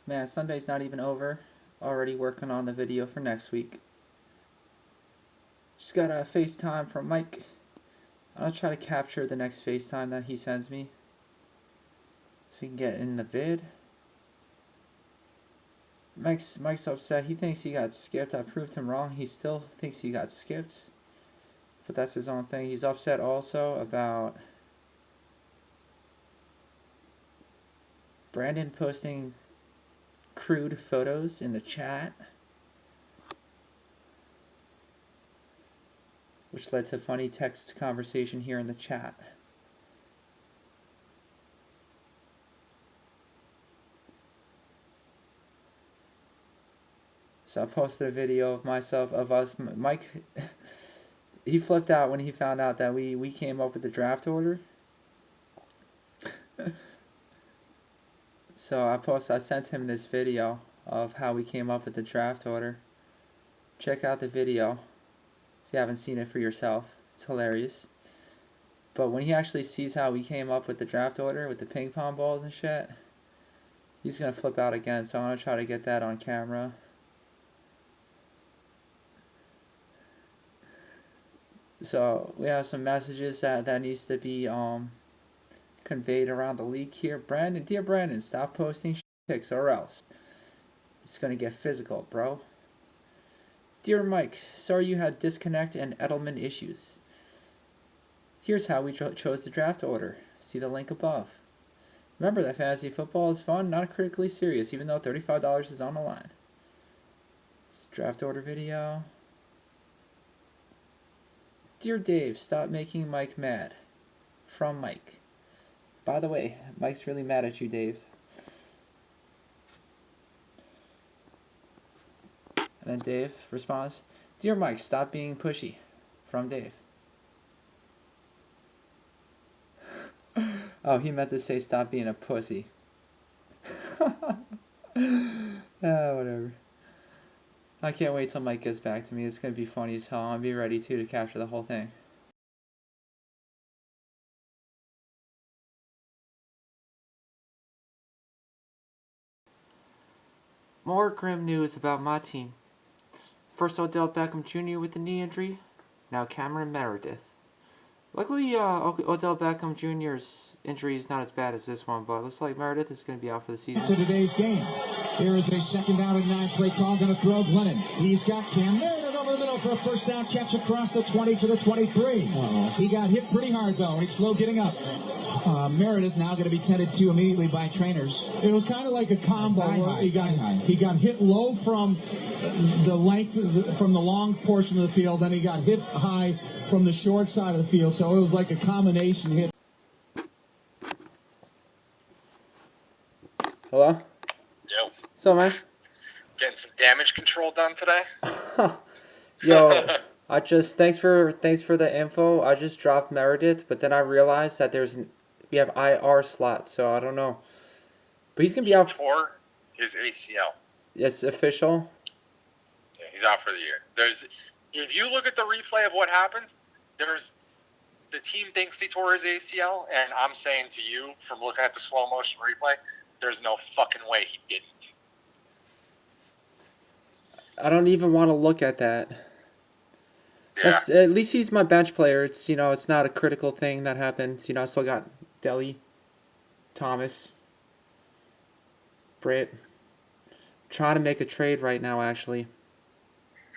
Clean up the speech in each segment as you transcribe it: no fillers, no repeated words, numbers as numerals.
Man, Sunday's not even over. Already working on the video for next week. Just got a FaceTime from Mike. I'll try to capture the next FaceTime that he sends me, so you can get in the vid. Mike's upset. He thinks he got skipped. I proved him wrong. He still thinks he got skipped, but that's his own thing. He's upset also about Brandon posting crude photos in the chat, which led to funny text conversation here in the chat. So I posted a video of us. Mike, he flipped out when he found out that we came up with the draft order. So I sent him this video of how we came up with the draft order. Check out the video if you haven't seen it for yourself. It's hilarious. But when he actually sees how we came up with the draft order with the ping pong balls and shit, he's gonna flip out again. So I'm gonna try to get that on camera. So we have some messages that needs to be conveyed around the league here. Dear Brandon, stop posting pics or else it's gonna get physical, bro. Dear Mike, sorry you had disconnect and Edelman issues. Here's how we chose the draft order. See the link above. Remember that fantasy football is fun, not critically serious, even though $35 is on the line. It's draft order video. Dear Dave, stop making Mike mad. From Mike. By the way, Mike's really mad at you, Dave. And then Dave responds, Dear Mike, stop being pushy. From Dave. Oh, he meant to say stop being a pussy. Whatever. I can't wait till Mike gets back to me. It's going to be funny as hell. I'll be ready, too, to capture the whole thing. More grim news about my team. First, Odell Beckham Jr. with the knee injury. Now Cameron Meredith. Luckily, Odell Beckham Jr.'s injury is not as bad as this one, but it looks like Meredith is going to be out for the season. To today's game. Here is a second down and 9 play call. Going to throw Glennon. He's got Cam Meredith over the middle for a first down catch across the 20 to the 23. He got hit pretty hard, though. He's slow getting up. Meredith now going to be tended to immediately by trainers. It was kind of like a combo where he got hit low from the length, from the long portion of the field, then he got hit high from the short side of the field, so it was like a combination hit. Hello? Yo. What's up, man? Getting some damage control done today? Yo, thanks for the info. I just dropped Meredith, but then I realized that we have IR slot, so I don't know. But he's gonna be out. Tore his ACL. It's official. Yeah, he's out for the year. If you look at the replay of what happened, the team thinks he tore his ACL, and I'm saying to you from looking at the slow motion replay, there's no fucking way he didn't. I don't even want to look at that. Yeah. At least he's my bench player. It's it's not a critical thing that happened. I still got Deli, Thomas, Britt. Trying to make a trade right now, actually.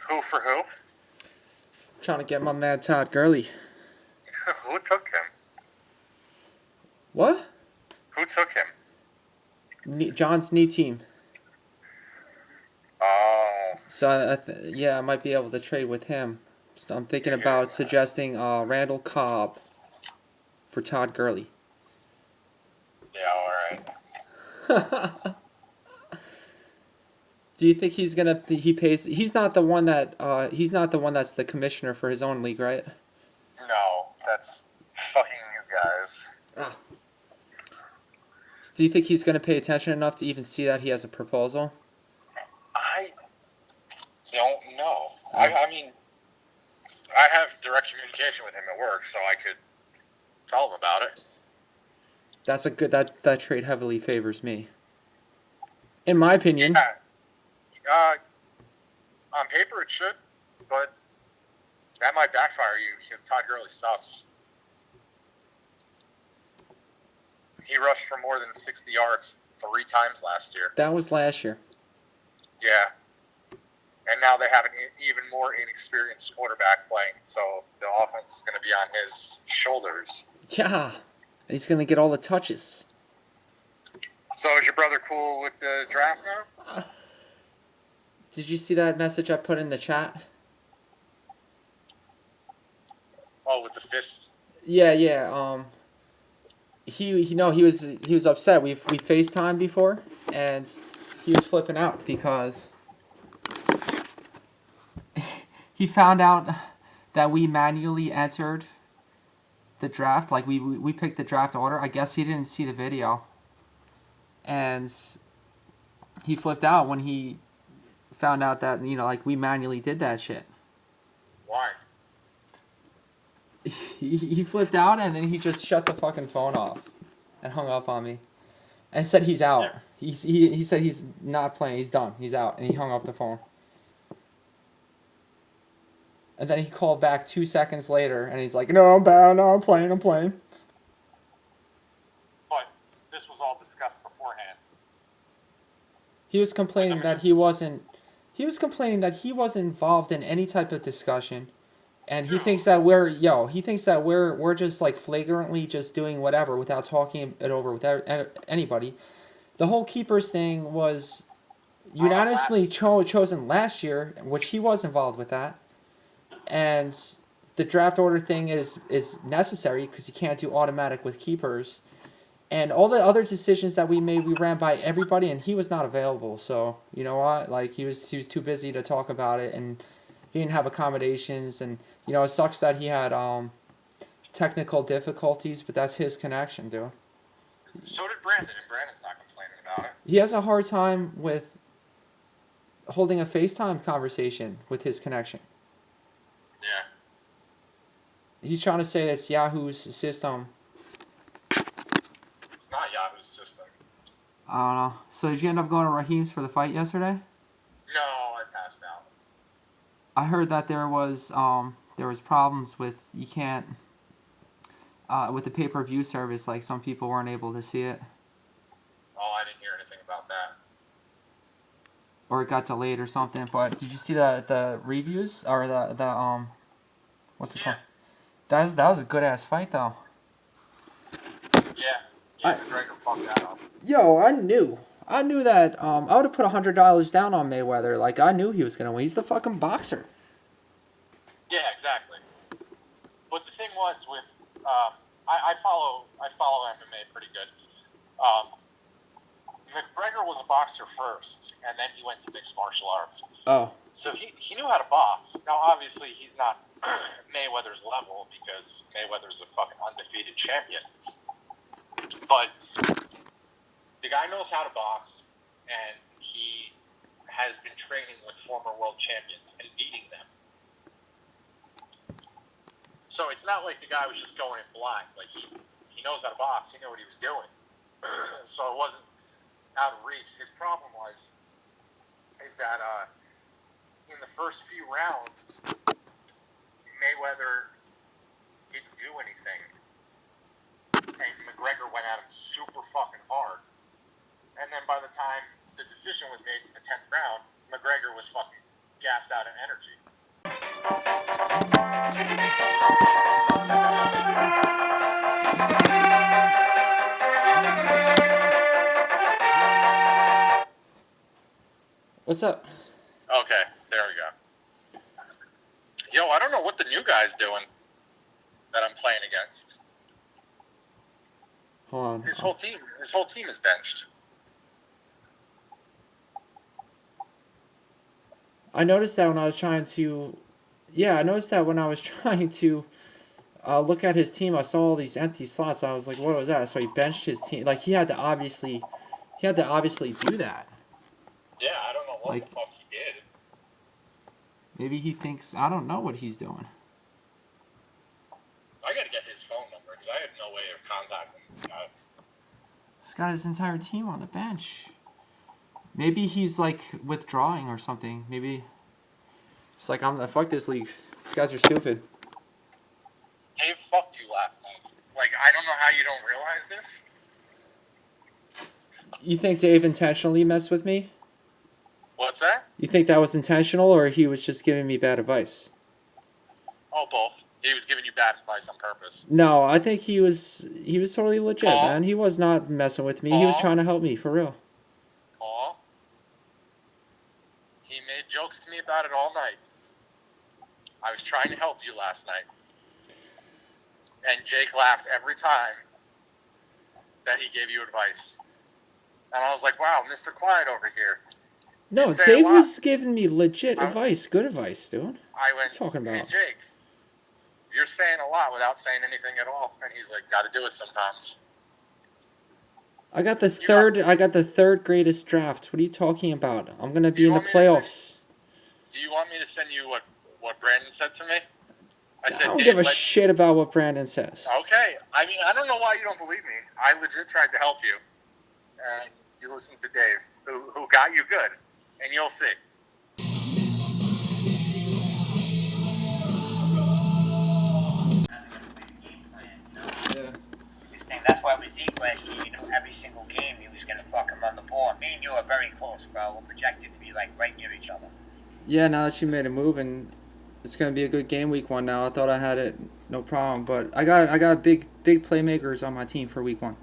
Who for who? Trying to get my man Todd Gurley. Who took him? What? Who took him? John's knee team. Oh. So I might be able to trade with him. So I'm thinking about suggesting Randall Cobb for Todd Gurley. Yeah, alright. Do you think he's gonna? He pays. He's not the one that. He's not the one that's the commissioner for his own league, right? No, that's fucking you guys. Ah. Do you think he's gonna pay attention enough to even see that he has a proposal? I don't know. I mean, I have direct communication with him at work, so I could tell him about it. That's a good. That trade heavily favors me. In my opinion. Yeah. On paper it should, but that might backfire you because Todd Gurley sucks. He rushed for more than 60 yards 3 times last year. That was last year. Yeah. And now they have an even more inexperienced quarterback playing, so the offense is going to be on his shoulders. Yeah. He's going to get all the touches. So is your brother cool with the draft now? Did you see that message I put in the chat? Oh, with the fist? Yeah. He was upset. We FaceTimed before, and he was flipping out because he found out that we manually entered the draft. Like we picked the draft order. I guess he didn't see the video, and he flipped out when he found out that like we manually did that shit. Why? He flipped out and then he just shut the fucking phone off and hung up on me and said he's out. Yeah. He said he's not playing. He's done. He's out, and he hung up the phone. And then he called back 2 seconds later and he's like, "No, I'm bad. No, I'm playing. But this was all discussed beforehand. He was complaining that he wasn't. He was complaining that he wasn't involved in any type of discussion. And he thinks that we're just like flagrantly just doing whatever without talking it over with anybody. The whole keepers thing was unanimously chosen last year, which he was involved with that. And the draft order thing is necessary because you can't do automatic with keepers. And all the other decisions that we made, we ran by everybody, and he was not available. So you know what? Like he was too busy to talk about it, and he didn't have accommodations, and it sucks that he had technical difficulties, but that's his connection, dude. So did Brandon, and Brandon's not complaining about it. He has a hard time with holding a FaceTime conversation with his connection. Yeah. He's trying to say that's Yahoo's system. It's not Yahoo's system. I don't know. So did you end up going to Raheem's for the fight yesterday? No, I passed out. I heard that there was problems with you can't with the pay-per-view service, like some people weren't able to see it. Oh, I didn't hear anything about that. Or it got delayed or something. But did you see the reviews or the what's it called? That was a good ass fight though. Yeah, McGregor fucked that up. Yo, I knew that I would have put $100 down on Mayweather. Like I knew he was gonna win. He's the fucking boxer. Yeah, exactly. But the thing was with I follow MMA pretty good. McGregor was a boxer first, and then he went to mixed martial arts. Oh. So he knew how to box. Now, obviously, he's not Mayweather's level because Mayweather's a fucking undefeated champion. But the guy knows how to box, and he has been training with former world champions and beating them. So it's not like the guy was just going in blind. Like he knows how to box. He knew what he was doing. So it wasn't out of reach. His problem is that in the first few rounds, Mayweather didn't do anything, and McGregor went at him super fucking hard. And then by the time the decision was made in the 10th round, McGregor was fucking gassed out of energy. What's up? Okay, there we go. Yo, I don't know what the new guy's doing that I'm playing against. Hold on. His whole team is benched. I noticed that when I was trying to look at his team, I saw all these empty slots. I was like, what was that? So he benched his team. Like he had to obviously do that. Yeah, I don't know what the fuck he did. Maybe he thinks I don't know what he's doing. I gotta get his phone number because I have no way of contacting this guy. He's got his entire team on the bench. Maybe he's like withdrawing or something. Maybe it's like fuck this league. These guys are stupid. Dave fucked you last night. Like, I don't know how you don't realize this. You think Dave intentionally messed with me? What's that? You think that was intentional, or he was just giving me bad advice? Oh, both. He was giving you bad advice on purpose. No, I think he was totally legit, Paul? man. He was not messing with me. He was Paul? trying to help me, for real. Paul, he made jokes to me about it all night. I was trying to help you last night. And Jake laughed every time that he gave you advice. And I was like, wow, Mr. Quiet over here. No, You say a Dave lot. was giving me legit I'm- advice. Good advice, dude. I went, Talking hey, about? Jake, you're saying a lot without saying anything at all. And he's like, got to do it sometimes. I got the third greatest draft. What are you talking about? I'm gonna be you in the want me to say- playoffs. Do you want me to send you what Brandon said to me? I I said, don't Dave, give a let- shit about what Brandon says. Okay. I mean, I don't know why you don't believe me. I legit tried to help you. And you listened to Dave, who got you good. And you'll see. Yeah. This thing, that's why with Zeke last year, you know, every single game he was gonna fucking run the ball. Me and you are very close, bro. We're projected to be like right near each other. Yeah, now that you made a move and it's gonna be a good game week 1 now. I thought I had it no problem, but I got big playmakers on my team for week 1.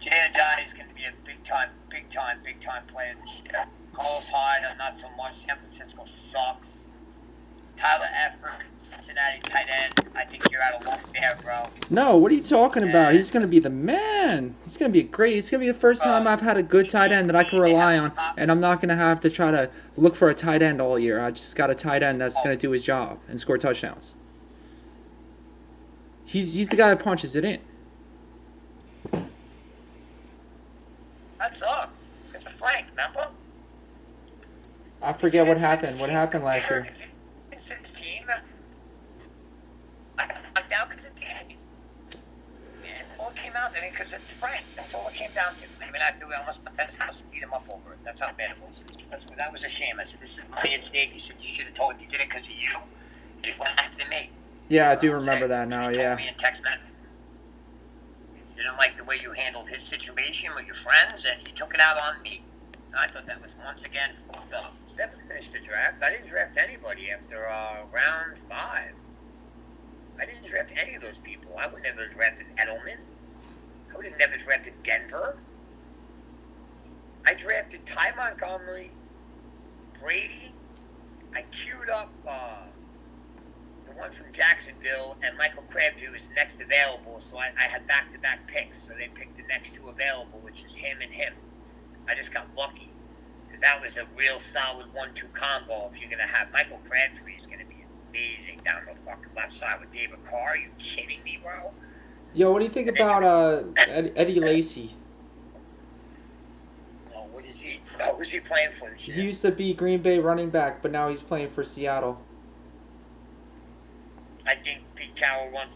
J.J. is gonna be a big time player this year. Carlos Hyde, not so much. San Francisco sucks. Tyler Efford, Cincinnati tight end. I think you're out of luck there, bro. No, what are you talking about? He's gonna be the man. He's gonna be great. It's gonna be the first time I've had a good tight end that I can rely on, and I'm not gonna have to try to look for a tight end all year. I just got a tight end that's gonna do his job and score touchdowns. He's the guy that punches it in. That sucks. It's a Frank, remember? I forget what happened. What happened last year? In 16, I got knocked down because of Danny. And all it came out to me because it's Frank. That's all it came down to. I mean, I do almost my best house and beat him up over it. That's how bad it was. That was a shame. I said, this is money at stake. He said, you should have told me you did it because of you. And he went after me. Yeah, I do remember that now. He Yeah. told me in text message. You didn't like the way you handled his situation with your friends, and you took it out on me. I thought that was once again fucked up. Never finished the draft. I didn't draft anybody after round 5. I didn't draft any of those people. I would never have drafted Edelman. I would have never drafted Denver. I drafted Ty Montgomery, Brady. I queued up the one from Jacksonville, and Michael Crabtree was next available, so I had back-to-back picks. So they picked the next 2 available, which is him and him. I just got lucky. That was a real solid 1-2 combo. If you're going to have Michael Crabtree, is going to be amazing down the fucking left side with David Carr. Are you kidding me, bro? Yo, what do you think about Eddie Lacy? Oh, what is he? Oh, who's he playing for this year? He used to be Green Bay running back, but now he's playing for Seattle. I think Pete Carroll loves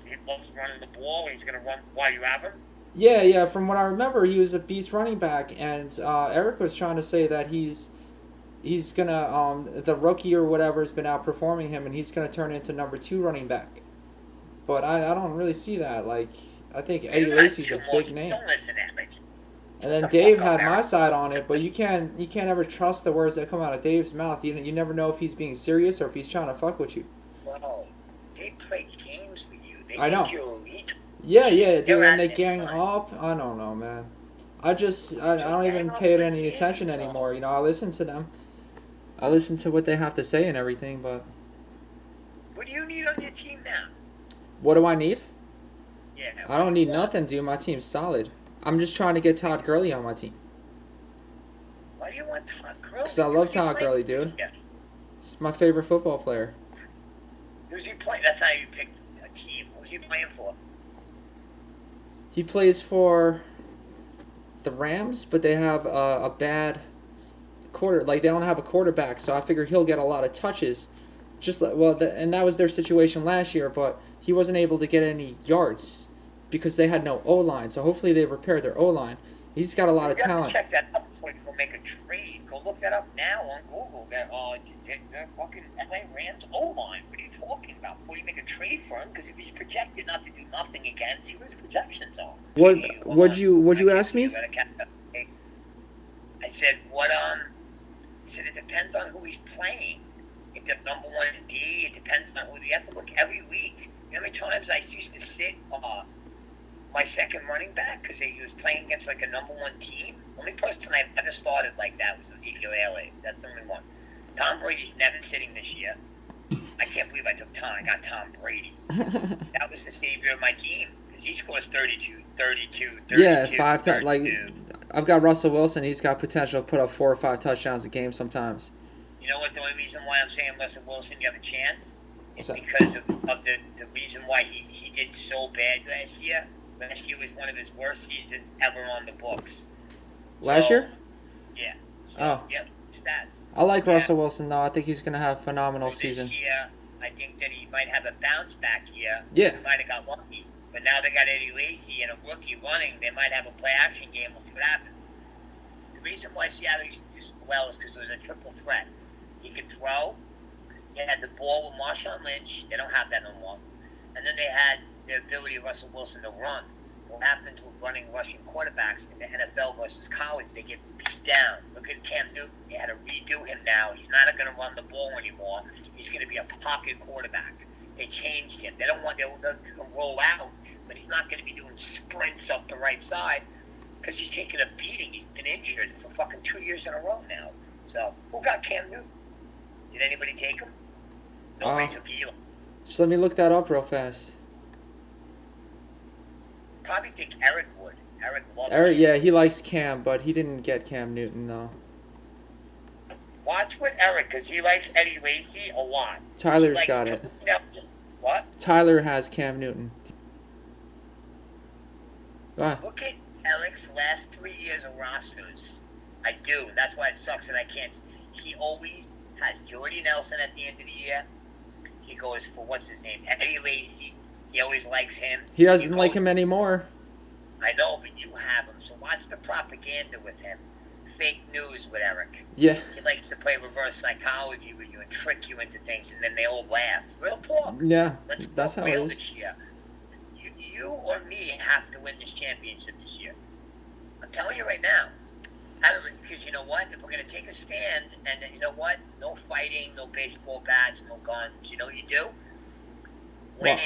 running the ball. He's going to run while you have him. Yeah. From what I remember, he was a beast running back, and Eric was trying to say that he's gonna the rookie or whatever has been outperforming him, and he's gonna turn into number 2 running back. But I don't really see that. Like, I think Eddie Lacy's a big name. Don't listen to me. And then Dave had my side on it, but you can't ever trust the words that come out of Dave's mouth. You never know if he's being serious or if he's trying to fuck with you. Well, they play games with you. They I know. think you're elite. Yeah, dude, They're and they at it. gang up. I don't know, man. I don't even pay it any attention anymore. You know, I listen to them. I listen to what they have to say and everything, but What do you need on your team now? what do I need? Yeah. I don't need nothing, dude. My team's solid. I'm just trying to get Todd Gurley on my team. Why do you want Todd Gurley? 'Cause I love Todd Gurley, dude. Yeah. He's my favorite football player. Who's he playing? That's how you pick a team. Who's he playing for? He plays for the Rams, but they have a bad they don't have a quarterback, so I figure he'll get a lot of touches. Just like and that was their situation last year, but he wasn't able to get any yards because they had no O-line. So hopefully they repair their O-line. He's got a lot of You have to talent. check that up before you go make a trade. Go look that up now on Google. That they're fucking LA Rams O-line. What are you talking about? Before you make a trade for him, because if he's projected not to do nothing again, see what his projections are. Would you ask me? I said what I said it depends on who he's playing. If they're number one in D, it depends on who. You have to look every week. You know how many times I used to sit my second running back because he was playing against like a number one team. Only person I've ever started like that was Ezekiel Elliott. That's the only one. Tom Brady's never sitting this year. I can't believe I took Tom. I got Tom Brady. That was the savior of my team because he scores 32. Yeah, 5 times. Like, I've got Russell Wilson. He's got potential to put up 4 or 5 touchdowns a game sometimes. You know what? The only reason why I'm saying Russell Wilson, you have a chance, is What's that? because of the reason why he did so bad last year. Last year was one of his worst seasons ever on the books. Last year? Yeah. So, Oh. Yep, stats. I like Yeah. Russell Wilson, though. I think he's going to have a phenomenal This season. year, I think that he might have a bounce back year. Yeah. He might have got lucky. But now they got Eddie Lacy and a rookie running. They might have a play action game. We'll see what happens. The reason why Seattle used to do so well is because it was a triple threat. He could throw. They had the ball with Marshawn Lynch. They don't have that no more. And then they had the ability of Russell Wilson to run. What happens with running rushing quarterbacks in the NFL versus college? They get beat down. Look at Cam Newton. They had to redo him now. He's not going to run the ball anymore. He's going to be a pocket quarterback. They changed him. They'll roll out, but he's not going to be doing sprints up the right side because he's taking a beating. He's been injured for fucking 2 years in a row now. So, who got Cam Newton? Did anybody take him? Nobody took Eli. Just let me look that up real fast. Probably think Eric would. Eric loves Eric, him. yeah, he likes Cam, but he didn't get Cam Newton, though. Watch with Eric because he likes Eddie Lacy a lot. Tyler's Like, got it. What? Tyler has Cam Newton. Ah, Look at Eric's last 3 years of rosters. I do. That's why it sucks that I can't. He always has Jordy Nelson at the end of the year. He goes for, what's his name, Eddie Lacy. He always likes him. he doesn't goes- like him anymore. I know, but you have him. So watch the propaganda with him. Fake news with Eric. Yeah, He likes to play reverse psychology with you and trick you into things, and then they all laugh. Real talk. yeah, Let's that's go how it real is. this year. You or me have to win this championship this year. I'm telling you right now. Because you know what? If we're going to take a stand, and you know what? No fighting, no baseball bats, no guns. You know what you do? Win. What?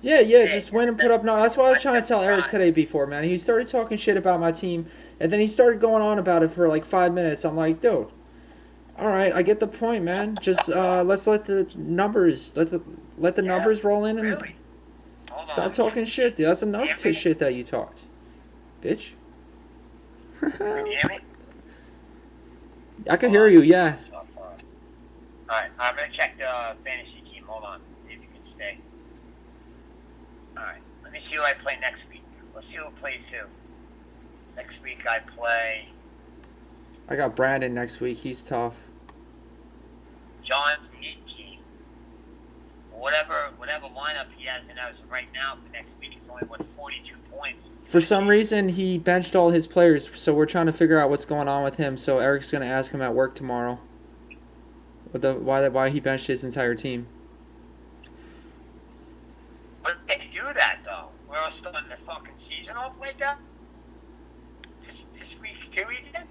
Yeah, just win and put up. No, that's what I was trying to tell Eric today before, man. He started talking shit about my team, and then he started going on about it for like 5 minutes. I'm like, dude, all right, I get the point, man. Just let's let the numbers numbers roll in and Really? Hold stop on. talking shit, dude. That's enough Hear to me? shit that you talked, bitch. Can you hear me? I can hear you, yeah. Alright, I'm going to check the fantasy team. Hold on. See if you can stay. Alright, let me see who I play next week. Let's see who plays who. Next week I play I got Brandon next week. He's tough. John's mid-team. Whatever lineup he has in as of right now for next week, it's only, 42 points. For some reason, he benched all his players, so we're trying to figure out what's going on with him. So Eric's gonna ask him at work tomorrow. Why he benched his entire team. But they do that, though. We're all starting the fucking season off like that? This week, too, he did?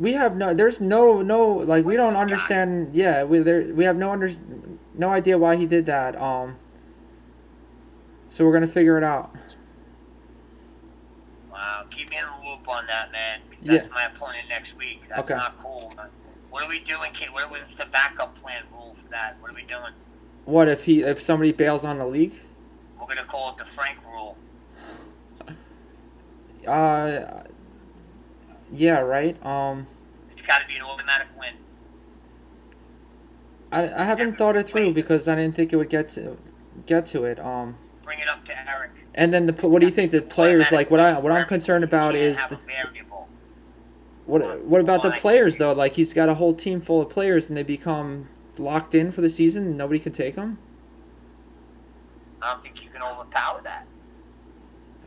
We have there's no like we don't understand. Yeah, we have no idea why he did that. So we're gonna figure it out. Wow, keep me in the loop on that, man. 'Cause Yeah. that's my opponent next week. That's Okay. not cool. What are we doing, Kate? What was the backup plan rule for that? What are we doing? What if somebody bails on the league? We're gonna call it the Frank rule. Yeah, right. It's got to be an automatic win. I haven't thought it through because I didn't think it would get to it. Bring it up to Eric. And then what do you think the players like? What I'm concerned about You can't is have a variable. what about the players though? Like he's got a whole team full of players and they become locked in for the season and nobody can take them. I don't think you can overpower that.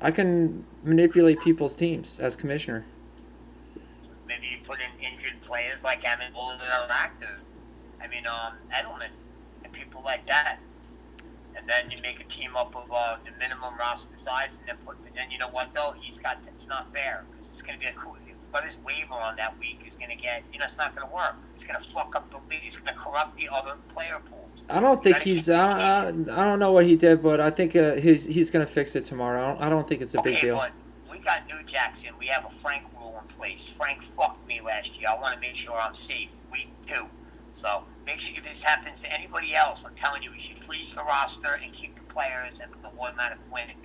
I can manipulate people's teams as commissioner. Maybe you put in injured players like Amendola that are active. I mean, Edelman and people like that. And then you make a team up of the minimum roster size, and then you know what though? It's not fair. It's going to be a cool. But his waiver on that week is going to get, it's not going to work. It's going to fuck up the league. It's going to corrupt the other player pools. I don't think I don't know what he did, but I think he's going to fix it tomorrow. I don't think it's a big deal. But we got New Jackson. We have a Frank rule in place. Frank fucked me last year. I want to make sure I'm safe. Week 2. So make sure if this happens to anybody else, I'm telling you, we should freeze the roster and keep the players and the automatic winning.